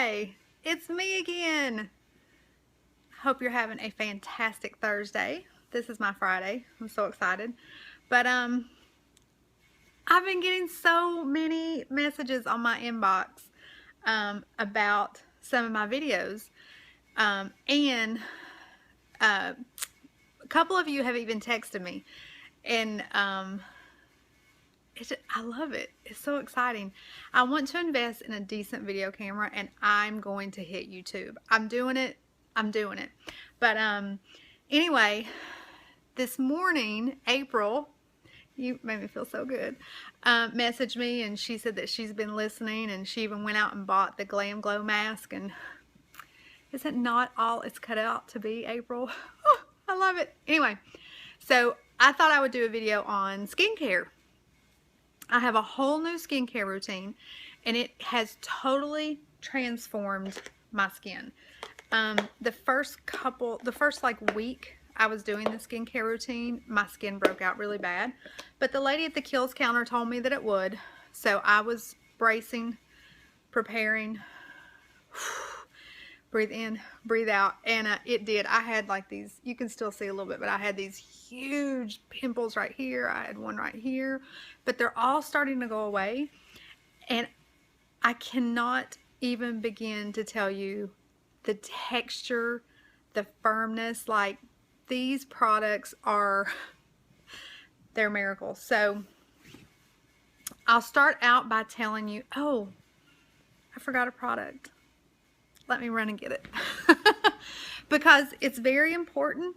Hi, it's me again. Hope you're having a fantastic Thursday. This is my Friday. I'm so excited. But I've been getting so many messages on my inbox about some of my videos. And a couple of you have even texted me. And I love it. It's so exciting. I want to invest in a decent video camera, and I'm going to hit YouTube. I'm doing it. But anyway, this morning, April, you made me feel so good, messaged me, and she said that she's been listening, and she even went out and bought the Glam Glow mask. And isn't not all it's cut out to be, April? Oh, I love it. Anyway, so I thought I would do a video on skincare. I have a whole new skincare routine, and it has totally transformed my skin. The first like week I was doing the skincare routine, my skin broke out really bad. But the lady at the Kiehl's counter told me that it would. So I was bracing, preparing, breathe in, breathe out, and it did. I had like these, you can still see a little bit, but I had these huge pimples right here. I had one right here, but they're all starting to go away, and I cannot even begin to tell you the texture, the firmness. Like, these products are, they're miracles. So I'll start out by telling you, oh, I forgot a product. Let me run and get it. Because it's very important.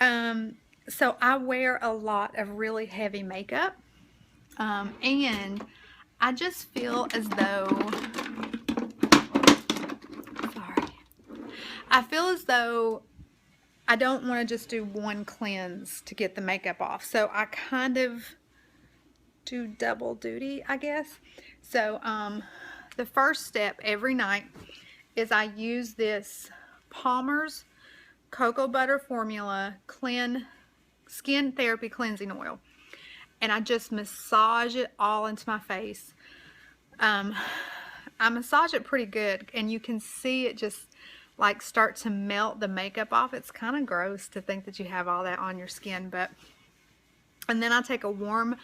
So I wear a lot of really heavy makeup. And I just feel as though, I feel as though I don't want to just do one cleanse to get the makeup off. So I kind of do double duty, I guess. So the first step every night is I use this Palmer's Cocoa Butter Formula Skin Therapy Cleansing Oil. And I just massage it all into my face. I massage it pretty good, and you can see it just like start to melt the makeup off. It's kind of gross to think that you have all that on your skin, but, and then I take a warm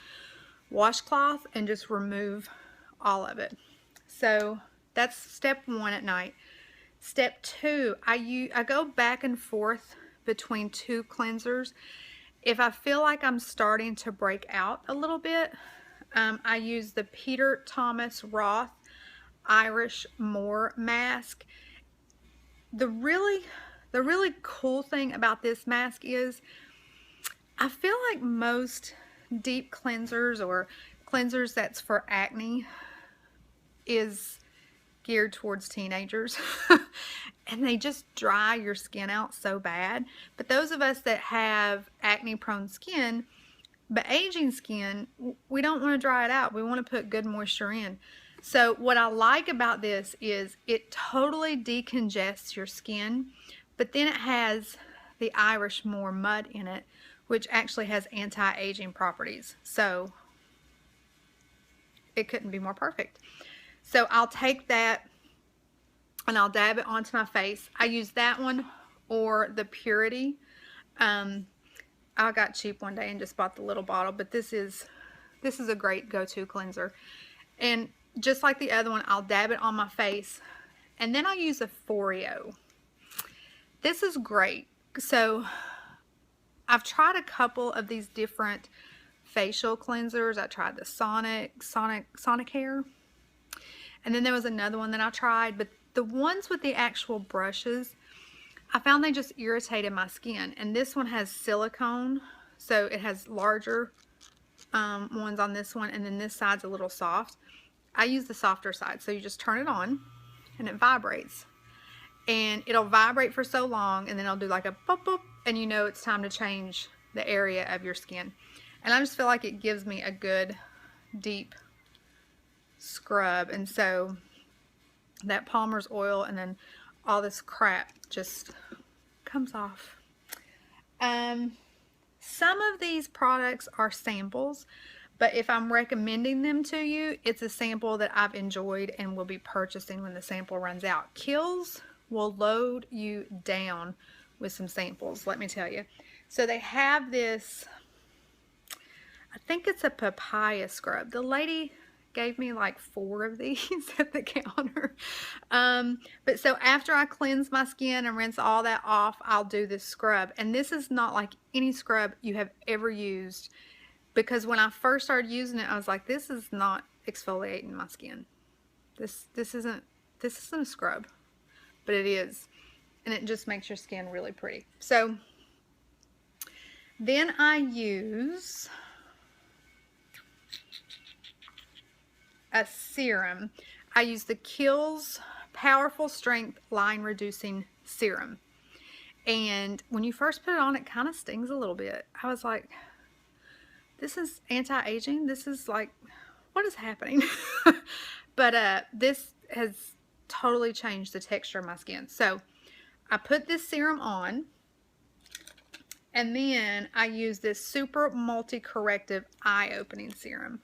washcloth and just remove all of it. So that's step one at night. Step two, I go back and forth between two cleansers. If I feel like I'm starting to break out a little bit, I use the Peter Thomas Roth Irish Moor mask. The really cool thing about this mask is I feel like most deep cleansers or cleansers that's for acne is geared towards teenagers. And they just dry your skin out so bad. But those of us that have acne prone skin but aging skin, we don't want to dry it out. We want to put good moisture in. So what I like about this is it totally decongests your skin, but then it has the Irish Moor mud in it, which actually has anti-aging properties. So it couldn't be more perfect. So I'll take that and I'll dab it onto my face. I use that one or the Purity. I got cheap one day and just bought the little bottle, but this is a great go-to cleanser. And just like the other one, I'll dab it on my face, and then I'll use a Foreo. This is great. So I've tried a couple of these different facial cleansers. I tried the Sonicare, and then there was another one that I tried, but the ones with the actual brushes, I found they just irritated my skin. And this one has silicone, so it has larger ones on this one, and then this side's a little soft. I use the softer side, so you just turn it on and it vibrates, and it'll vibrate for so long, and then it'll do like a boop boop, and you know it's time to change the area of your skin. And I just feel like it gives me a good deep scrub. And so that Palmer's oil and then all this crap just comes off. Some of these products are samples, But if I'm recommending them to you, it's a sample that I've enjoyed and will be purchasing when the sample runs out. Kiehl's will load you down with some samples, let me tell you. So they have this, I think it's a papaya scrub. The lady gave me like 4 of these at the counter. But so after I cleanse my skin and rinse all that off, I'll do this scrub. And this is not like any scrub you have ever used, because when I first started using it, I was like, this is not exfoliating my skin. This isn't a scrub, but it is. And it just makes your skin really pretty. So then I use a serum. I use the Kiehl's Powerful Strength Line Reducing Serum. And when you first put it on, it kind of stings a little bit. I was like, this is anti-aging. This is like, what is happening? But this has totally changed the texture of my skin. So I put this serum on, and then I use this Super Multi-Corrective Eye Opening Serum.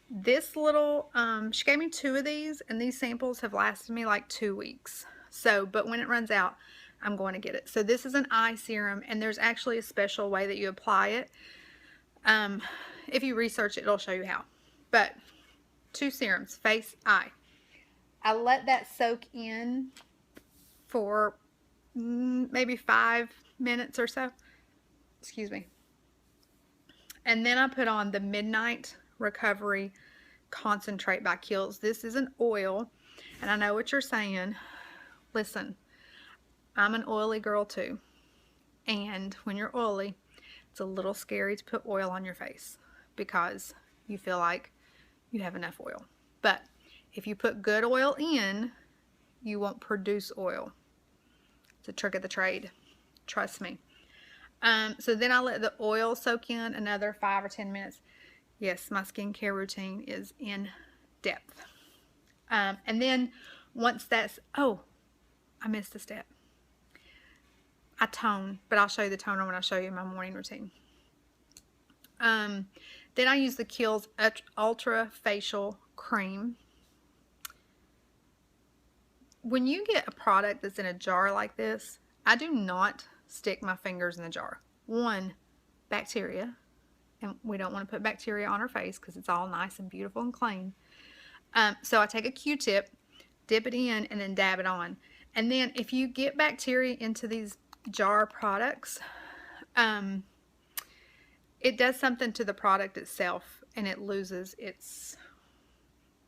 This little, she gave me 2 of these, and these samples have lasted me like 2 weeks. So, but when it runs out, I'm going to get it. So this is an eye serum, and there's actually a special way that you apply it. If you research it, it'll show you how. But 2 serums, face, eye. I let that soak in for maybe 5 minutes or so. Excuse me. And then I put on the Midnight Recovery Concentrate by Kiehl's. This is an oil, and I know what you're saying. Listen, I'm an oily girl too, and when you're oily, it's a little scary to put oil on your face because you feel like you have enough oil. But if you put good oil in, you won't produce oil. It's a trick of the trade, trust me. So then I let the oil soak in another 5 or 10 minutes. Yes, my skincare routine is in depth. And then once that's, oh, I missed a step. I tone, but I'll show you the toner when I show you my morning routine. Then I use the Kiehl's Ultra Facial Cream. When you get a product that's in a jar like this, I do not stick my fingers in the jar. 1, bacteria. And we don't want to put bacteria on our face because it's all nice and beautiful and clean. So I take a Q-tip, dip it in, and then dab it on. And then if you get bacteria into these jar products, it does something to the product itself, and it loses its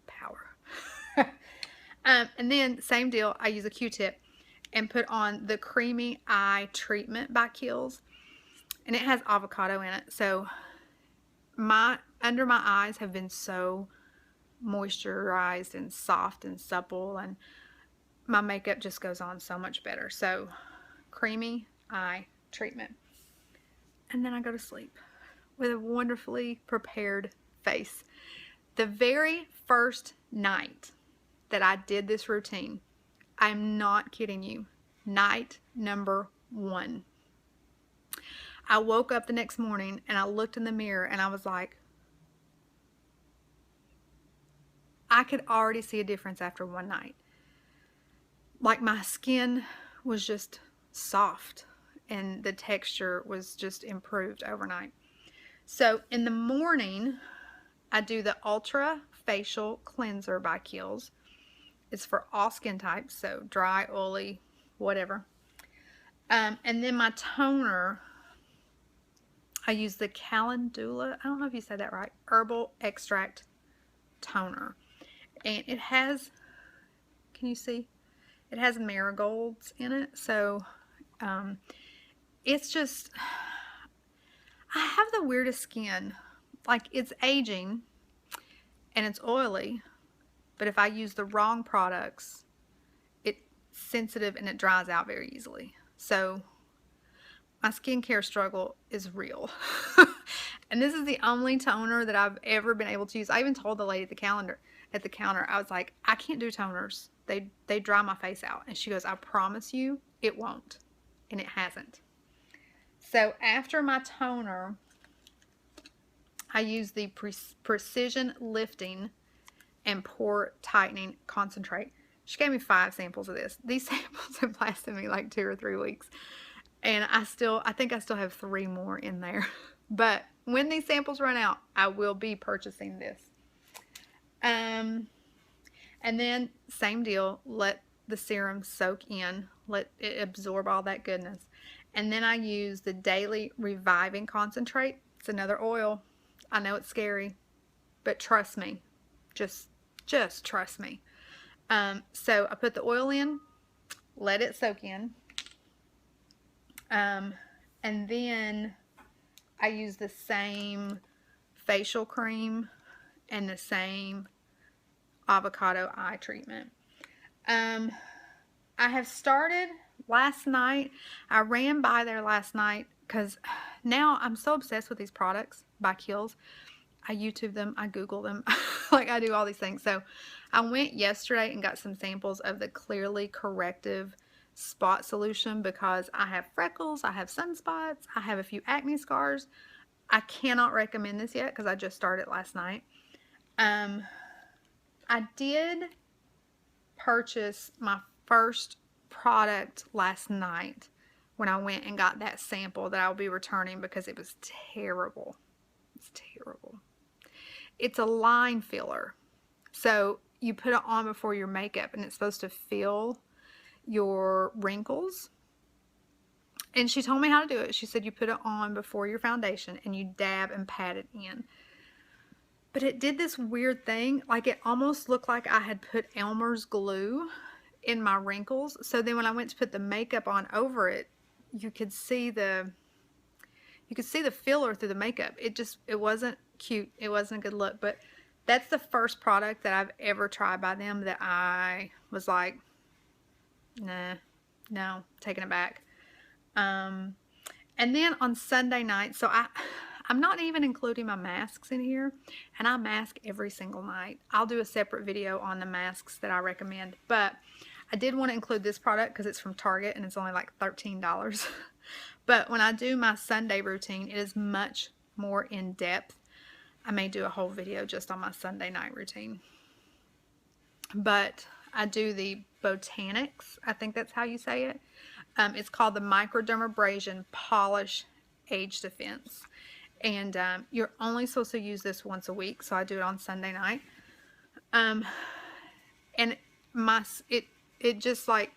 power. And then same deal, I use a Q-tip and put on the Creamy Eye Treatment by Kiehl's, and it has avocado in it. So under my eyes have been so moisturized and soft and supple, and my makeup just goes on so much better. So Creamy Eye Treatment, and then I go to sleep with a wonderfully prepared face. The very first night that I did this routine, I'm not kidding you, night number 1, I woke up the next morning and I looked in the mirror and I was like, I could already see a difference after 1 night. Like my skin was just soft and the texture was just improved overnight. So in the morning, I do the Ultra Facial Cleanser by Kiehl's. It's for all skin types, so dry, oily, whatever. And then my toner, I use the Calendula, I don't know if you said that right, Herbal Extract Toner. And it has, can you see? It has marigolds in it, so it's just, I have the weirdest skin. Like, it's aging and it's oily, but if I use the wrong products, it's sensitive and it dries out very easily. So my skincare struggle is real. And this is the only toner that I've ever been able to use. I even told the lady at the counter, I was like, I can't do toners. They dry my face out. And she goes, I promise you it won't. And it hasn't. So after my toner, I use the Precision Lifting and Pore Tightening Concentrate. She gave me 5 samples of this. These samples have lasted me like 2 or 3 weeks. And I think I still have 3 more in there. But when these samples run out, I will be purchasing this. And then same deal, let the serum soak in, let it absorb all that goodness. And then I use the Daily Reviving Concentrate. It's another oil. I know it's scary, but trust me. Just trust me. So I put the oil in, let it soak in. And then I use the same facial cream and the same avocado eye treatment. I have started last night. I ran by there last night because now I'm so obsessed with these products by Kiehl's. I YouTube them, I Google them, like I do all these things. So I went yesterday and got some samples of the Clearly Corrective Spot Solution because I have freckles, I have sunspots, I have a few acne scars. I cannot recommend this yet because I just started last night. I did purchase my first product last night when I went and got that sample that I'll be returning because it was terrible. It's terrible. It's a line filler. So you put it on before your makeup and it's supposed to fill your wrinkles. And she told me how to do it. She said you put it on before your foundation and you dab and pat it in. But it did this weird thing. Like it almost looked like I had put Elmer's glue in my wrinkles. So then when I went to put the makeup on over it, you could see the filler through the makeup. It wasn't cute. It wasn't a good look. But that's the first product that I've ever tried by them that I was like, nah, no, taking it back. And then on Sunday night, so I'm not even including my masks in here, and I mask every single night. I'll do a separate video on the masks that I recommend, but I did want to include this product because it's from Target and it's only like $13. But when I do my Sunday routine, it is much more in depth. I may do a whole video just on my Sunday night routine. But I do the Botanics, I think that's how you say it. It's called the Microdermabrasion Polish Age Defense. And you're only supposed to use this once a week, so I do it on Sunday night. And it just like,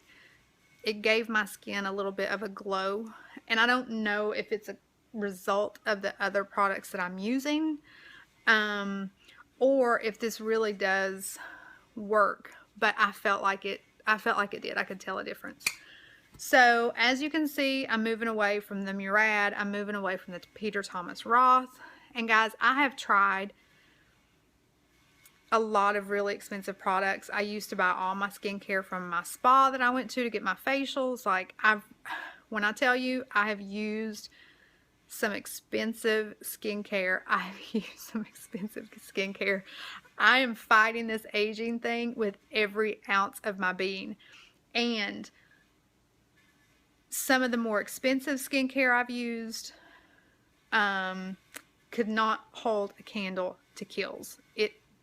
it gave my skin a little bit of a glow. And I don't know if it's a result of the other products that I'm using, or if this really does work. But I felt like it did. I could tell a difference. So as you can see, I'm moving away from the Murad. I'm moving away from the Peter Thomas Roth. And guys, I have tried a lot of really expensive products. I used to buy all my skincare from my spa that I went to get my facials. Like when I tell you I have used some expensive skincare, I am fighting this aging thing with every ounce of my being. And some of the more expensive skincare I've used could not hold a candle to Kiehl's.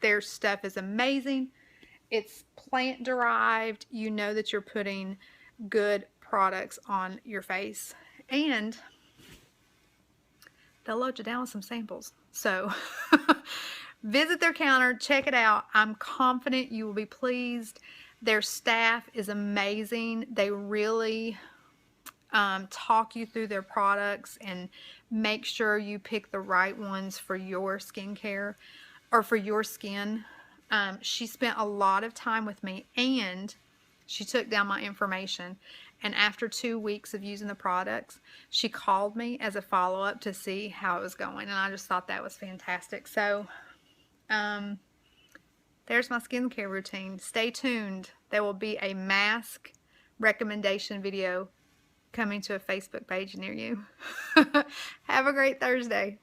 Their stuff is amazing. It's plant derived. You know that you're putting good products on your face. And they'll load you down with some samples. So visit their counter, check it out. I'm confident you will be pleased. Their staff is amazing. They really talk you through their products and make sure you pick the right ones for your skincare or for your skin. She spent a lot of time with me and she took down my information. And after 2 weeks of using the products, she called me as a follow-up to see how it was going. And I just thought that was fantastic. So, there's my skincare routine. Stay tuned. There will be a mask recommendation video coming to a Facebook page near you. Have a great Thursday.